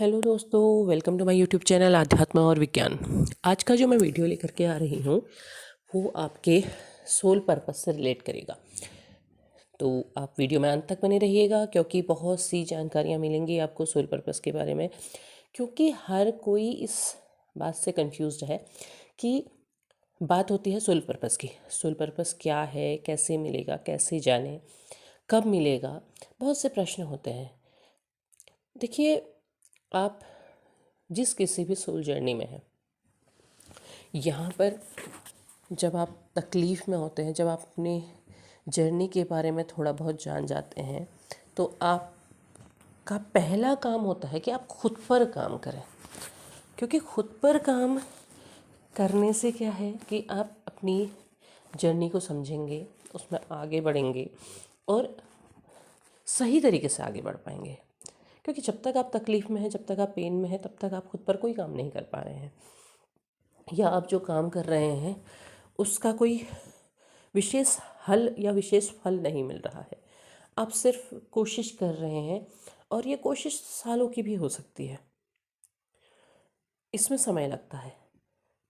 Hello दोस्तों, welcome to my YouTube channel आध्यात्म और विज्ञान। आज का जो मैं वीडियो लेकर के आ रही हूँ वो आपके सोल पर्पस से रिलेट करेगा। तो आप वीडियो में अंत तक बने रहिएगा क्योंकि बहुत सी जानकारियाँ मिलेंगी आपको सोल पर्पस के बारे में। क्योंकि हर कोई इस बात से कंफ्यूज्ड है कि बात होती है सोल पर्पस की। सोल पर्पस क्या है, कैसे मिलेगा, कैसे जाने, कब मिलेगा, बहुत से प्रश्न होते हैं। देखिए, आप जिस किसी भी सोल जर्नी में हैं, यहाँ पर जब आप तकलीफ़ में होते हैं, जब आप अपनी जर्नी के बारे में थोड़ा बहुत जान जाते हैं, तो आपका पहला काम होता है कि आप खुद पर काम करें। क्योंकि खुद पर काम करने से क्या है कि आप अपनी जर्नी को समझेंगे, उसमें आगे बढ़ेंगे और सही तरीके से आगे बढ़ पाएंगे। क्योंकि जब तक आप तकलीफ़ में हैं, जब तक आप पेन में हैं, तब तक आप खुद पर कोई काम नहीं कर पा रहे हैं, या आप जो काम कर रहे हैं उसका कोई विशेष हल या विशेष फल नहीं मिल रहा है। आप सिर्फ कोशिश कर रहे हैं और ये कोशिश सालों की भी हो सकती है। इसमें समय लगता है।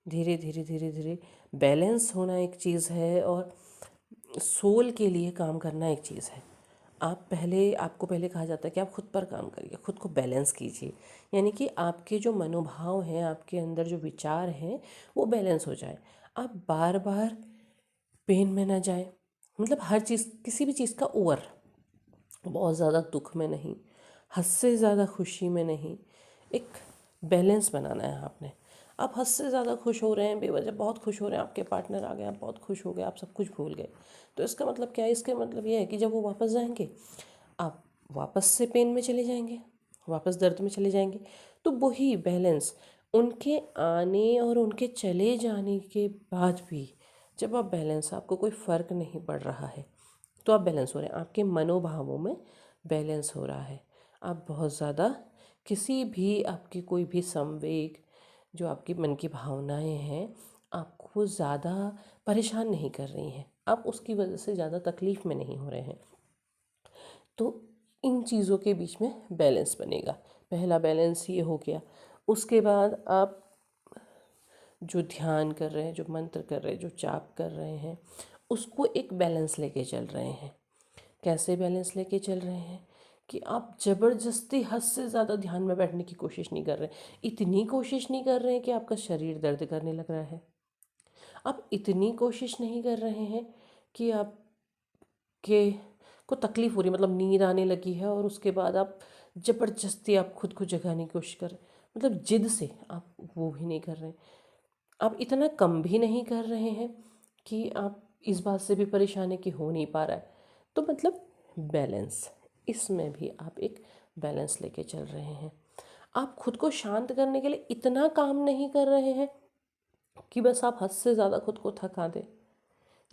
धीरे धीरे धीरे धीरे बैलेंस होना एक चीज़ है और सोल के लिए काम करना एक चीज़ है। आपको पहले कहा जाता है कि आप खुद पर काम करिए, खुद को बैलेंस कीजिए। यानी कि आपके जो मनोभाव हैं, आपके अंदर जो विचार हैं, वो बैलेंस हो जाए। आप बार बार पेन में ना जाए, मतलब हर चीज़, किसी भी चीज़ का ओवर, बहुत ज़्यादा दुख में नहीं, हद से ज़्यादा खुशी में नहीं, एक बैलेंस बनाना है आपने। आप हद से ज़्यादा खुश हो रहे हैं, बेवजह बहुत खुश हो रहे हैं, आपके पार्टनर आ गए, आप बहुत खुश हो गए, आप सब कुछ भूल गए, तो इसका मतलब क्या है? इसका मतलब ये है कि जब वो वापस जाएंगे, आप वापस से पेन में चले जाएंगे, वापस दर्द में चले जाएंगे। तो वही बैलेंस, उनके आने और उनके चले जाने के बाद भी जब आप बैलेंस, आपको कोई फ़र्क नहीं पड़ रहा है, तो आप बैलेंस हो रहे हैं, आपके मनोभावों में बैलेंस हो रहा है। आप बहुत ज़्यादा किसी भी आपकी कोई भी संवेग, जो आपकी मन की भावनाएं हैं, आपको ज़्यादा परेशान नहीं कर रही हैं, आप उसकी वजह से ज़्यादा तकलीफ़ में नहीं हो रहे हैं। तो इन चीज़ों के बीच में बैलेंस बनेगा। पहला बैलेंस ये हो गया। उसके बाद आप जो ध्यान कर रहे हैं, जो मंत्र कर रहे हैं, जो जाप कर रहे हैं, उसको एक बैलेंस लेके चल रहे हैं। कैसे बैलेंस लेके चल रहे हैं कि आप ज़बरदस्ती हद से ज़्यादा ध्यान में बैठने की कोशिश नहीं कर रहे, इतनी कोशिश नहीं कर रहे हैं कि आपका शरीर दर्द करने लग रहा है। आप इतनी कोशिश नहीं कर रहे हैं कि आपके को तकलीफ़ हो रही, मतलब नींद आने लगी है और उसके बाद आप ज़बरदस्ती आप खुद को जगाने की कोशिश कर रहे, मतलब जिद से आप वो भी नहीं कर रहे हैं। आप इतना कम भी नहीं कर रहे हैं कि आप इस बात से भी परेशान है कि हो नहीं पा रहा है। तो मतलब बैलेंस, इसमें भी आप एक बैलेंस लेके चल रहे हैं। आप खुद को शांत करने के लिए इतना काम नहीं कर रहे हैं कि बस आप हद से ज़्यादा खुद को थका दें,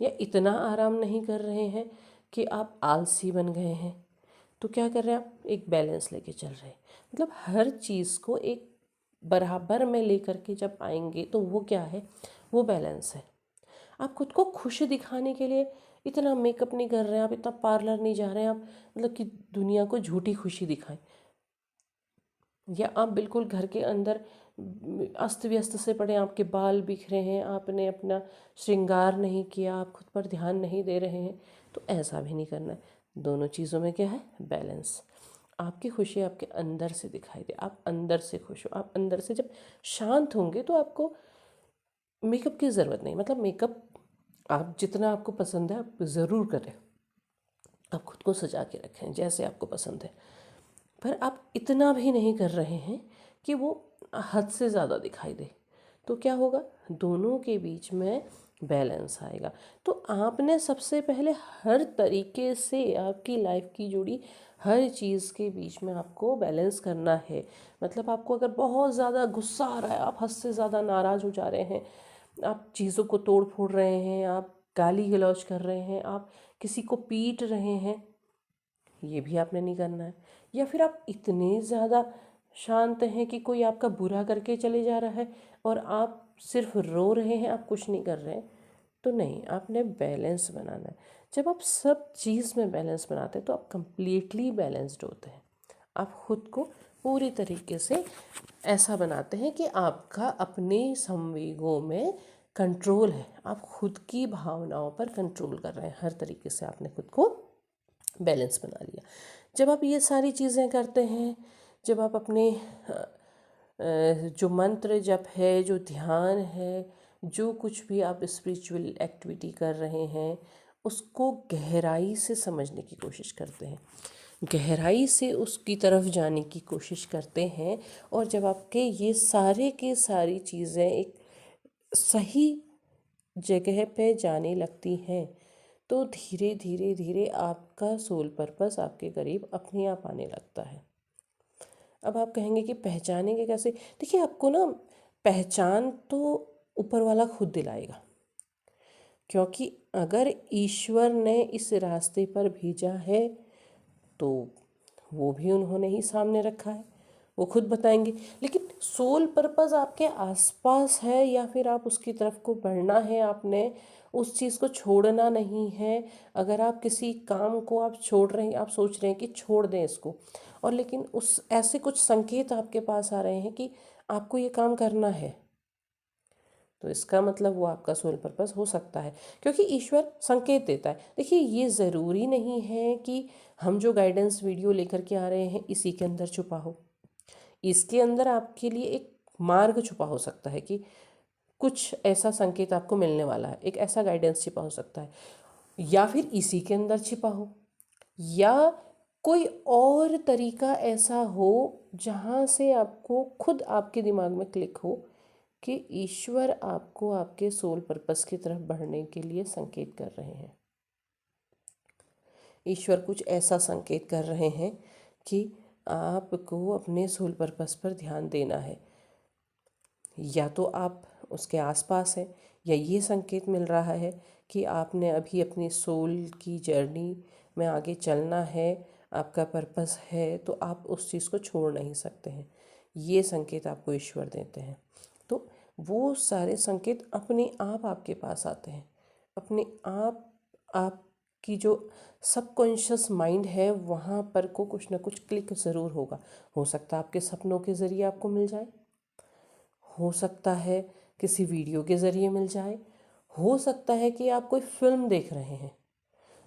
या इतना आराम नहीं कर रहे हैं कि आप आलसी बन गए हैं। तो क्या कर रहे हैं? आप एक बैलेंस लेके चल रहे हैं। मतलब हर चीज़ को एक बराबर में लेकर के जब आएंगे तो वो क्या है? वो बैलेंस है। आप खुद को खुश दिखाने के लिए इतना मेकअप नहीं कर रहे हैं, आप इतना पार्लर नहीं जा रहे हैं, आप मतलब कि दुनिया को झूठी खुशी दिखाएं, या आप बिल्कुल घर के अंदर अस्त व्यस्त से पड़े, आपके बाल बिखरे हैं, आपने अपना श्रृंगार नहीं किया, आप खुद पर ध्यान नहीं दे रहे हैं। तो ऐसा भी नहीं करना है। दोनों चीज़ों में क्या है? बैलेंस। आपकी खुशी आपके अंदर से दिखाई दे, आप अंदर से खुश हो, आप अंदर से जब शांत होंगे तो आपको मेकअप की ज़रूरत नहीं। मतलब मेकअप आप जितना आपको पसंद है आप ज़रूर करें, आप खुद को सजा के रखें जैसे आपको पसंद है, पर आप इतना भी नहीं कर रहे हैं कि वो हद से ज़्यादा दिखाई दे। तो क्या होगा? दोनों के बीच में बैलेंस आएगा। तो आपने सबसे पहले हर तरीके से आपकी लाइफ की जुड़ी हर चीज़ के बीच में आपको बैलेंस करना है। मतलब आपको अगर बहुत ज़्यादा गुस्सा आ रहा है, आप हद से ज़्यादा नाराज़ हो जा रहे हैं, आप चीज़ों को तोड़ फोड़ रहे हैं, आप गाली गलौज कर रहे हैं, आप किसी को पीट रहे हैं, ये भी आपने नहीं करना है। या फिर आप इतने ज़्यादा शांत हैं कि कोई आपका बुरा करके चले जा रहा है और आप सिर्फ रो रहे हैं, आप कुछ नहीं कर रहे हैं, तो नहीं, आपने बैलेंस बनाना है। जब आप सब चीज़ में बैलेंस बनाते हैं तो आप कंप्लीटली बैलेंस्ड होते हैं। आप खुद को पूरी तरीके से ऐसा बनाते हैं कि आपका अपने संवेगों में कंट्रोल है, आप खुद की भावनाओं पर कंट्रोल कर रहे हैं। हर तरीके से आपने खुद को बैलेंस बना लिया। जब आप ये सारी चीज़ें करते हैं, जब आप अपने जो मंत्र जप है, जो ध्यान है, जो कुछ भी आप स्पिरिचुअल एक्टिविटी कर रहे हैं, उसको गहराई से समझने की कोशिश करते हैं, गहराई से उसकी तरफ जाने की कोशिश करते हैं। और जब आपके ये सारे के सारी चीज़ें एक सही जगह पे जाने लगती हैं, तो धीरे धीरे धीरे आपका सोल पर्पस आपके करीब अपने आप आने लगता है। अब आप कहेंगे कि पहचानेंगे कैसे? देखिए, आपको ना पहचान तो ऊपर वाला खुद दिलाएगा, क्योंकि अगर ईश्वर ने इस रास्ते पर भेजा है तो वो भी उन्होंने ही सामने रखा है, वो खुद बताएंगे। लेकिन सोल पर्पस आपके आसपास है, या फिर आप उसकी तरफ को बढ़ना है, आपने उस चीज़ को छोड़ना नहीं है। अगर आप किसी काम को आप छोड़ रहे हैं, आप सोच रहे हैं कि छोड़ दें इसको, और लेकिन उस ऐसे कुछ संकेत आपके पास आ रहे हैं कि आपको ये काम करना है, तो इसका मतलब वो आपका सोल पर्पस हो सकता है, क्योंकि ईश्वर संकेत देता है। देखिए, ये ज़रूरी नहीं है कि हम जो गाइडेंस वीडियो लेकर के आ रहे हैं इसी के अंदर छुपा हो। इसके अंदर आपके लिए एक मार्ग छुपा हो सकता है कि कुछ ऐसा संकेत आपको मिलने वाला है, एक ऐसा गाइडेंस छिपा हो सकता है, या फिर इसी के अंदर छिपा हो, या कोई और तरीका ऐसा हो जहाँ से आपको खुद आपके दिमाग में क्लिक हो कि ईश्वर आपको आपके सोल पर्पस की तरफ बढ़ने के लिए संकेत कर रहे हैं। ईश्वर कुछ ऐसा संकेत कर रहे हैं कि आपको अपने सोल पर्पस पर ध्यान देना है। या तो आप उसके आसपास हैं, या ये संकेत मिल रहा है कि आपने अभी अपनी सोल की जर्नी में आगे चलना है, आपका पर्पस है, तो आप उस चीज़ को छोड़ नहीं सकते हैं। ये संकेत आपको ईश्वर देते हैं। तो वो सारे संकेत अपने आप आपके पास आते हैं, अपने आपकी जो सबकॉन्शियस माइंड है वहाँ पर को कुछ ना कुछ क्लिक ज़रूर होगा। हो सकता है आपके सपनों के ज़रिए आपको मिल जाए, हो सकता है किसी वीडियो के ज़रिए मिल जाए, हो सकता है कि आप कोई फिल्म देख रहे हैं,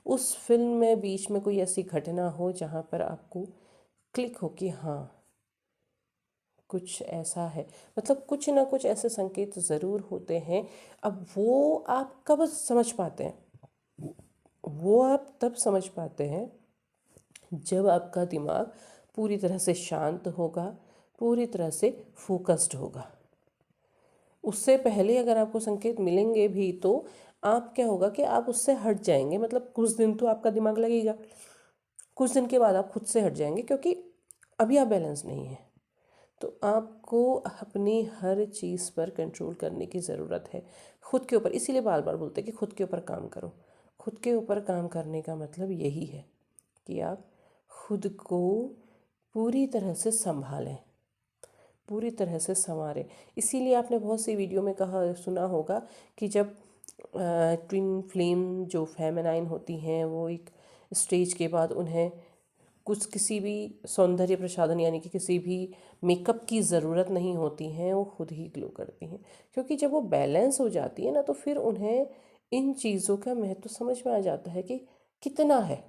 उस फिल्म में बीच में कोई ऐसी घटना हो जहाँ पर आपको क्लिक हो कि हाँ, कुछ ऐसा है। मतलब कुछ ना कुछ ऐसे संकेत ज़रूर होते हैं। अब वो आप कब समझ पाते हैं? वो आप तब समझ पाते हैं जब आपका दिमाग पूरी तरह से शांत होगा, पूरी तरह से फोकस्ड होगा। उससे पहले अगर आपको संकेत मिलेंगे भी तो आप क्या होगा कि आप उससे हट जाएंगे। मतलब कुछ दिन तो आपका दिमाग लगेगा, कुछ दिन के बाद आप खुद से हट जाएंगे, क्योंकि अभी आप बैलेंस नहीं है। तो आपको अपनी हर चीज़ पर कंट्रोल करने की ज़रूरत है, खुद के ऊपर। इसीलिए बार बार बोलते हैं कि खुद के ऊपर काम करो। खुद के ऊपर काम करने का मतलब यही है कि आप खुद को पूरी तरह से संभालें, पूरी तरह से संवारें। इसीलिए आपने बहुत सी वीडियो में कहा सुना होगा कि जब ट्विन फ्लेम जो फेमिनाइन होती हैं वो एक स्टेज के बाद उन्हें कुछ किसी भी सौंदर्य प्रसाधन यानी कि किसी भी मेकअप की ज़रूरत नहीं होती हैं, वो खुद ही ग्लो करती हैं। क्योंकि जब वो बैलेंस हो जाती है ना, तो फिर उन्हें इन चीज़ों का महत्व समझ में आ जाता है कि कितना है।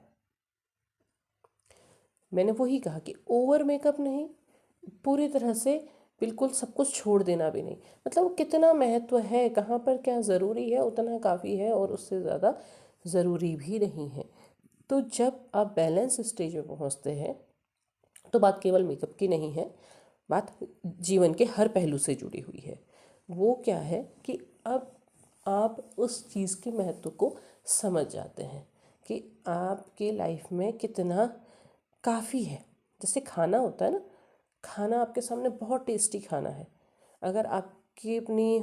मैंने वही कहा कि ओवर मेकअप नहीं, पूरी तरह से बिल्कुल सब कुछ छोड़ देना भी नहीं। मतलब कितना महत्व है, कहाँ पर क्या ज़रूरी है, उतना काफ़ी है, और उससे ज़्यादा ज़रूरी भी नहीं है। तो जब आप बैलेंस स्टेज में पहुँचते हैं तो बात केवल मेकअप की नहीं है, बात जीवन के हर पहलू से जुड़ी हुई है। वो क्या है कि अब आप उस चीज़ के महत्व को समझ जाते हैं कि आपके लाइफ में कितना काफ़ी है। जैसे खाना होता है ना, खाना आपके सामने बहुत टेस्टी खाना है, अगर आपकी अपनी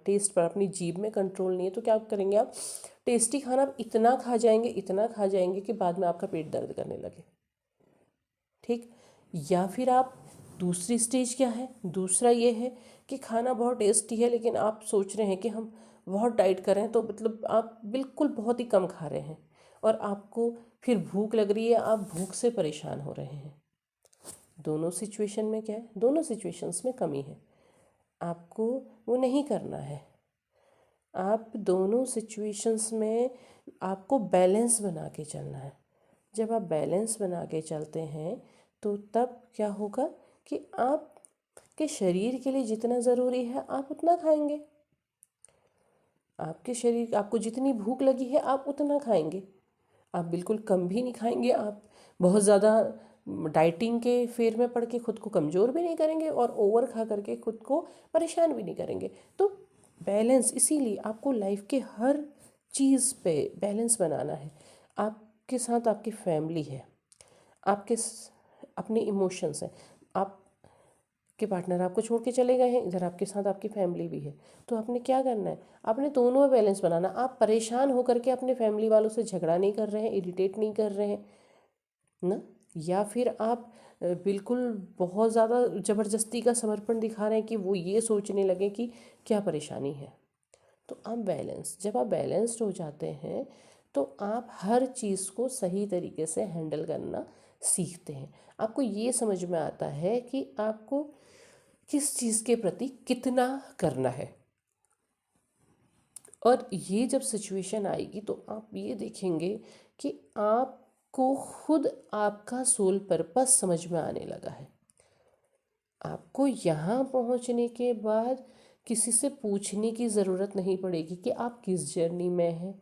टेस्ट पर, अपनी जीभ में कंट्रोल नहीं है, तो क्या आप करेंगे? आप टेस्टी खाना आप इतना खा जाएंगे, इतना खा जाएंगे कि बाद में आपका पेट दर्द करने लगे। ठीक। या फिर आप दूसरी स्टेज क्या है, दूसरा ये है कि खाना बहुत टेस्टी है लेकिन आप सोच रहे हैं कि हम बहुत डाइट कर रहे हैं, तो मतलब आप बिल्कुल बहुत ही कम खा रहे हैं, और आपको फिर भूख लग रही है, आप भूख से परेशान हो रहे हैं। दोनों सिचुएशन में क्या है, दोनों सिचुएशंस में कमी है, आपको वो नहीं करना है। आप दोनों सिचुएशंस में आपको बैलेंस बना के चलना है। जब आप बैलेंस बना के चलते हैं तो तब क्या होगा कि आपके शरीर के लिए जितना ज़रूरी है आप उतना खाएंगे। आपके शरीर, आपको जितनी भूख लगी है आप उतना खाएंगे। आप बिल्कुल कम भी नहीं खाएंगे, आप बहुत ज़्यादा डाइटिंग के फेर में पड़ के खुद को कमज़ोर भी नहीं करेंगे और ओवर खा करके खुद को परेशान भी नहीं करेंगे। तो बैलेंस, इसीलिए आपको लाइफ के हर चीज़ पे बैलेंस बनाना है। आपके साथ आपकी फैमिली है, अपने इमोशंस हैं, आपके पार्टनर आपको छोड़ के चले गए हैं, इधर आपके साथ आपकी फैमिली भी है। तो आपने क्या करना है, आपने दोनों में बैलेंस बनाना। आप परेशान होकर के अपने फैमिली वालों से झगड़ा नहीं कर रहे हैं, इरिटेट नहीं कर रहे हैं ना, या फिर आप बिल्कुल बहुत ज़्यादा ज़बरदस्ती का समर्पण दिखा रहे हैं कि वो ये सोचने लगे कि क्या परेशानी है। तो आप बैलेंस, जब आप बैलेंस्ड हो जाते हैं तो आप हर चीज़ को सही तरीके से हैंडल करना सीखते हैं। आपको ये समझ में आता है कि आपको किस चीज़ के प्रति कितना करना है। और ये जब सिचुएशन आएगी तो आप ये देखेंगे कि आपको खुद आपका सोल पर्पस समझ में आने लगा है। आपको यहाँ पहुँचने के बाद किसी से पूछने की ज़रूरत नहीं पड़ेगी कि आप किस जर्नी में हैं,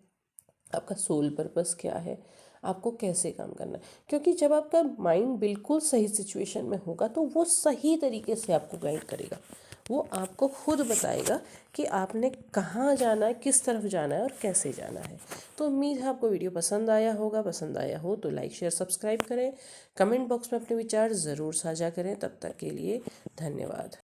आपका सोल पर्पस क्या है, आपको कैसे काम करना है। क्योंकि जब आपका माइंड बिल्कुल सही सिचुएशन में होगा तो वो सही तरीके से आपको गाइड करेगा। वो आपको खुद बताएगा कि आपने कहाँ जाना है, किस तरफ जाना है और कैसे जाना है। तो उम्मीद है आपको वीडियो पसंद आया होगा। पसंद आया हो तो लाइक शेयर सब्सक्राइब करें, कमेंट बॉक्स में अपने विचार ज़रूर साझा करें। तब तक के लिए धन्यवाद।